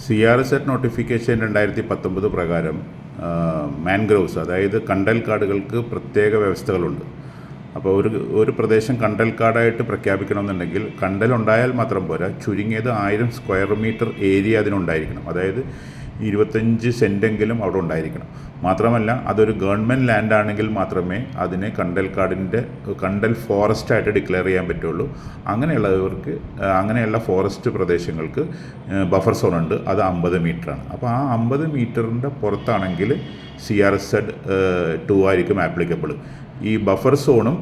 CRZ notification 2019 പ്രകാരം mangroves, അതായത് കണ്ടൽ കാടുകൾക്ക് പ്രത്യേക വ്യവസ്ഥകളുണ്ട്. അപ്പോൾ ഒരു പ്രദേശം കണ്ടൽ കാടായിട്ട് പ്രഖ്യാപിക്കണമെന്നുണ്ടെങ്കിൽ കണ്ടലുണ്ടായാൽ മാത്രം പോരാ, ചുരുങ്ങിയത് 1000 സ്ക്വയർ മീറ്റർ ഏരിയ അതിനുണ്ടായിരിക്കണം. അതായത് 25 സെൻറ്റെങ്കിലും അവിടെ ഉണ്ടായിരിക്കണം. മാത്രമല്ല, അതൊരു ഗവൺമെൻറ് ലാൻഡ് ആണെങ്കിൽ മാത്രമേ അതിനെ കണ്ടൽ ഫോറസ്റ്റായിട്ട് ഡിക്ലെയർ ചെയ്യാൻ പറ്റുള്ളൂ. അങ്ങനെയുള്ള ഫോറസ്റ്റ് പ്രദേശങ്ങൾക്ക് ബഫർ സോൺ ഉണ്ട്. അത് 50 മീറ്ററാണ്. അപ്പോൾ ആ 50 മീറ്ററിൻ്റെ പുറത്താണെങ്കിൽ CRZ 2 ആയിരിക്കും ആപ്ലിക്കബിൾ. ഈ ബഫർ സോണും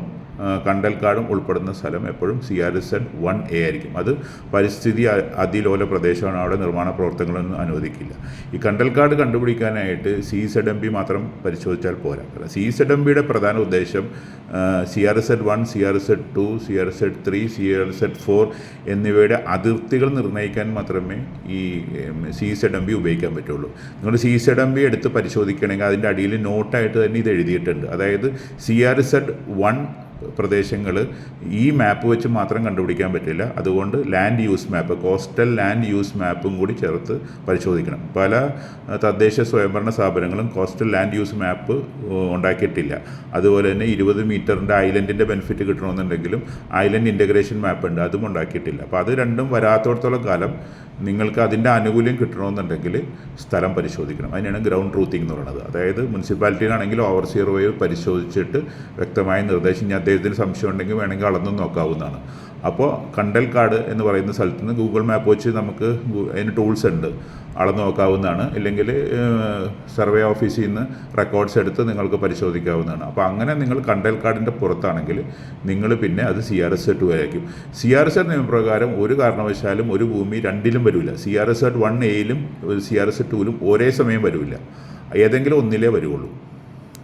കണ്ടൽക്കാടും ഉൾപ്പെടുന്ന സ്ഥലം എപ്പോഴും CRZ 1A ആയിരിക്കും. അത് പരിസ്ഥിതി അതിലോല പ്രദേശമാണ്. അവിടെ നിർമ്മാണ പ്രവർത്തനങ്ങളൊന്നും അനുവദിക്കില്ല. ഈ കണ്ടൽക്കാട് കണ്ടുപിടിക്കാനായിട്ട് CZMB മാത്രം പരിശോധിച്ചാൽ പോരാ. CZMBയുടെ പ്രധാന ഉദ്ദേശം CRZ 1, CRZ 2, CRZ 3, CRZ 4 എന്നിവയുടെ അതിർത്തികൾ നിർണ്ണയിക്കാൻ മാത്രമേ ഈ CZMB ഉപയോഗിക്കാൻ പറ്റുള്ളൂ. നിങ്ങൾ CZMB എടുത്ത് പരിശോധിക്കണമെങ്കിൽ അതിൻ്റെ അടിയിൽ നോട്ടായിട്ട് തന്നെ ഇത് എഴുതിയിട്ടുണ്ട്. അതായത് CRZ 1 പ്രദേശങ്ങൾ ഈ മാപ്പ് വെച്ച് മാത്രം കണ്ടുപിടിക്കാൻ പറ്റില്ല. അതുകൊണ്ട് ലാൻഡ് യൂസ് മാപ്പ്, കോസ്റ്റൽ ലാൻഡ് യൂസ് മാപ്പും കൂടി ചേർത്ത് പരിശോധിക്കണം. പല തദ്ദേശ സ്വയംഭരണ സ്ഥാപനങ്ങളും കോസ്റ്റൽ ലാൻഡ് യൂസ് മാപ്പ് ഉണ്ടാക്കിയിട്ടില്ല. അതുപോലെ തന്നെ 20 മീറ്ററിൻ്റെ ഐലൻഡിൻ്റെ ബെനിഫിറ്റ് കിട്ടണമെന്നുണ്ടെങ്കിലും ഐലൻഡ് ഇൻ്റഗ്രേഷൻ മാപ്പ് ഉണ്ട്, അതും ഉണ്ടാക്കിയിട്ടില്ല. അപ്പോൾ അത് രണ്ടും വരാത്തോടത്തോളം കാലം നിങ്ങൾക്ക് അതിൻ്റെ ആനുകൂല്യം കിട്ടണമെന്നുണ്ടെങ്കിൽ സ്ഥലം പരിശോധിക്കണം. അതിനാണ് ഗ്രൗണ്ട് ട്രൂത്തിങ് എന്ന് പറയുന്നത്. അതായത് മുനിസിപ്പാലിറ്റിയിലാണെങ്കിൽ ഓവർസിയർ വഴി പരിശോധിച്ചിട്ട് വ്യക്തമായ നിർദ്ദേശം, ഇനി അദ്ദേഹത്തിന് സംശയം ഉണ്ടെങ്കിൽ വേണമെങ്കിൽ അളന്നു നോക്കാവുന്നതാണ്. അപ്പോൾ കണ്ടൽക്കാട് എന്ന് പറയുന്ന സ്ഥലത്ത് നിന്ന് ഗൂഗിൾ മാപ്പ് വെച്ച് നമുക്ക് അതിന് ടൂൾസ് ഉണ്ട്, അളന്ന് നോക്കാവുന്നതാണ്. ഇല്ലെങ്കിൽ സർവേ ഓഫീസിൽ നിന്ന് റെക്കോർഡ്സ് എടുത്ത് നിങ്ങൾക്ക് പരിശോധിക്കാവുന്നതാണ്. അപ്പോൾ അങ്ങനെ നിങ്ങൾ കണ്ടൽക്കാടിൻ്റെ പുറത്താണെങ്കിൽ നിങ്ങൾ പിന്നെ അത് CRZ 2 ആയിരിക്കും. CRZ നിയമപ്രകാരം ഒരു കാരണവശാലും ഒരു ഭൂമി രണ്ടിലും വരില്ല. CRZ 1A യിലും CRZ 2 ലും ഒരേ സമയം വരില്ല. ഏതെങ്കിലും ഒന്നിലേ വരുള്ളൂ.